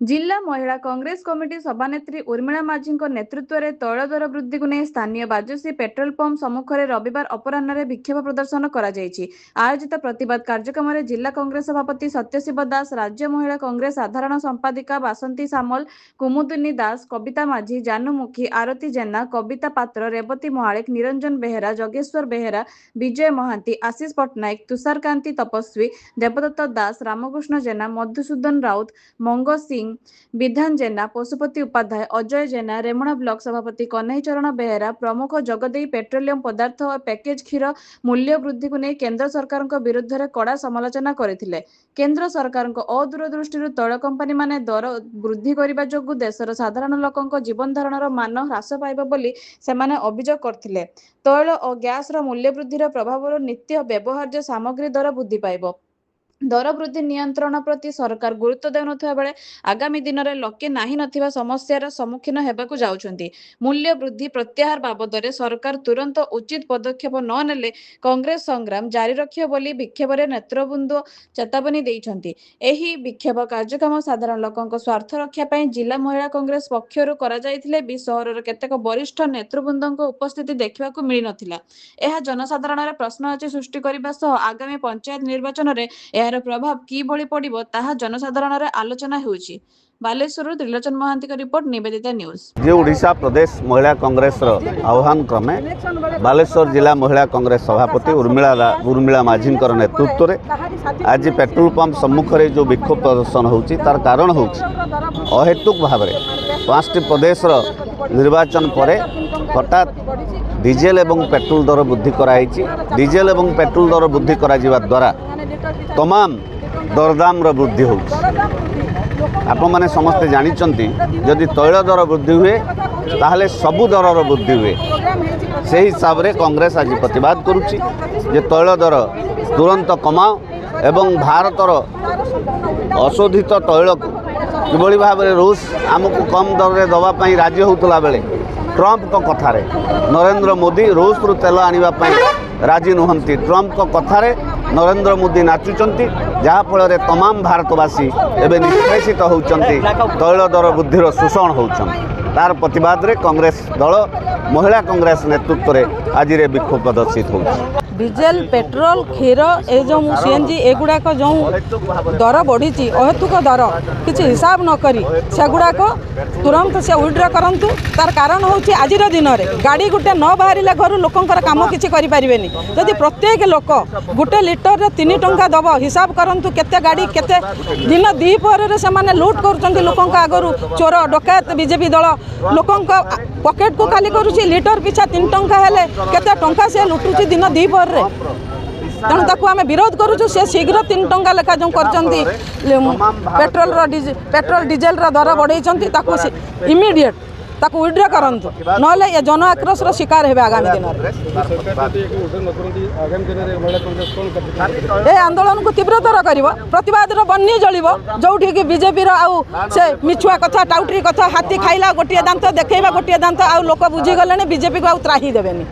जिला महिला कांग्रेस कमिटी सभानेत्री उर्मिला माझी नेतृत्व में तैल दर वृद्धि को नहीं स्थानीय बाजुसी पेट्रोल पंप सम्मुखें रविवार अपराह्न विक्षोभ प्रदर्शन कर आयोजित प्रतिवाद कार्यक्रम में जिला कांग्रेस सभापति सत्यशिव दास, राज्य महिला कांग्रेस साधारण संपादिका बासंती सामल, कुमुदिनी दास, कविता माझी, जानूमुखी, आरती जेना, कविता पात्र, रेवती महालिक, निरंजन बेहेरा, जगेश्वर बेहेरा, विजय महांती, आशीष पट्टनायक, तुषारकांति तपस्वी, देवदत्त दास, रामकृष्ण जेना, मधुसूदन राउत, मंग सिंह, विधान जेना, पशुपति उपाध्याय, अजय जेना, रेमुणा ब्लॉक सभापति कन्हई चरण बेहेरा प्रमुख जोगदेई पेट्रोलियम पदार्थ और पैकेज क्षीर मूल्य वृद्धि को नहीं केंद्र सरकार विरुद्ध में कड़ा समालोचना करथिले। केंद्र सरकार अदूरदृष्टि तैल कंपनी माने दर वृद्धि करने जोगु देशर साधारण लोकों जीवन धारणर मान ह्रास पाइब बोली सेमाने अभियोग करथिले। तैल और गैस मूल्य वृद्धि प्रभाव नित्य व्यवहार्य सामग्री दर वृद्धि पाइब। दर वृद्धि नियंत्रण प्रति सरकार गुरुत्व देउनथिबा बेले आगामी दिन में लोके नाही नथिबा समस्यार सम्मुखीन हेबाकु जाउछन्ति। मूल्य वृद्धि प्रत्याहार बाबद सरकार तुरंत उचित पदक्षेप न नेले कांग्रेस संग्राम जारी रखियो बोली विक्षोभरे नेतृबृंद चेतावनी देइछन्ति। एही विक्षोभ कार्यक्रम साधारण लोकंक स्वार्थ रक्षा पई जिला महिला कांग्रेस पक्षरु करा जायथिले भी सहरर केतेक वरिष्ठ नेतृबृंदक उपस्थिति देखिबाकु मिलि नथिला। एहा जनसाधारण प्रश्नवाची सृष्टि करबा सह आगामी पंचायत निर्वाचन रे प्रभाव किभଳି पड़िबो ताहा जनसाधारण रे आलोचना होउछि। बालेश्वर त्रिलोचन महांती का रिपोर्ट, निवेदिता न्यूज। जे ओडिशा प्रदेश महिला कांग्रेस आह्वान क्रमे बालेश्वर जिला महिला कांग्रेस सभापति उर्मिला माझी नेतृत्व में आज पेट्रोल पंप सम्मुख में जो विक्षोभ प्रदर्शन होउछि तार कारण होउछि अहेतुक भाव में 5टी प्रदेश निर्वाचन पर हठात डीजेल एवं पेट्रोल दर वृद्धि कराई। डीजेल एवं पेट्रोल दर वृद्धि करा द्वारा तमाम दरदाम वृद्धि हो। आपण मैंने समस्ते जानिचंती जदि तैल दर वृद्धि हुए ताहले सबु दर वृद्धि हुए। से हिसाब रे कांग्रेस आज प्रतिवाद करुच्ची जे तैल दर तुरंत कमाओ एवं भारतर अशोधित तैल को किभଳି भाव रूस आमको कम दर रे दवाई राजी होता बेले ट्रंप को कथारे नरेंद्र मोदी रूस रु तेल आने राजी नुहंती। ट्रंप को कथारे नरेंद्र मोदी नाचुचंती जहाँफल तमाम भारतवासी एवं निष्पेषित होती तैल दर वृद्धिर शोषण होती। तार प्रतिवाद रे कांग्रेस दल महिला कांग्रेस नेतृत्व में आज विक्षोभ प्रदर्शित हो। डीजेल पेट्रोल क्षीर ए जो सीएनजी एगुड़ाक जो दर बढ़ी अहेतुक दर किसी हिसाब न करी सेगुड़ाक तुरंत से विड्रा करंतु। तार कारण हूँ आज दिन में गाड़ी गुटे न बाहर घर लोकंर काम किसी करें। जदि प्रत्येक लोक गोटे लिटर 3 टंका दब हिसाब करंतु केते गाड़ी केते दिन द्विपहर से लुट कर लोकों आगरू चोर डकायत बीजेपी दल लोकों पॉकेट को खाली करुच्ची। लिटर पिछा 3 टंका हेले केते टंका से लुटुची दिन द्विपहर रे। तेणु ताकू आम विरोध करुचु। से शीघ्र 3 टंका लेखा जो करचंती पेट्रोल डीजेल दर बढ़ई इमिडिएट ताकू विड्रा करंतु नले ये जन आक्रोश शिकार हेबे आगामी दिन ए आंदोलन को तीव्रतर करिवो। प्रतिवाद बन्नी जलिवो जोठी कि बीजेपी आउ से मिछुआ कथा टाउटरी कथा हाथी खाइला गोटे दांत देखैबा गोटे दांत आउ लोक बुझी गलेनी बीजेपी को आउ त्राही देबेनी।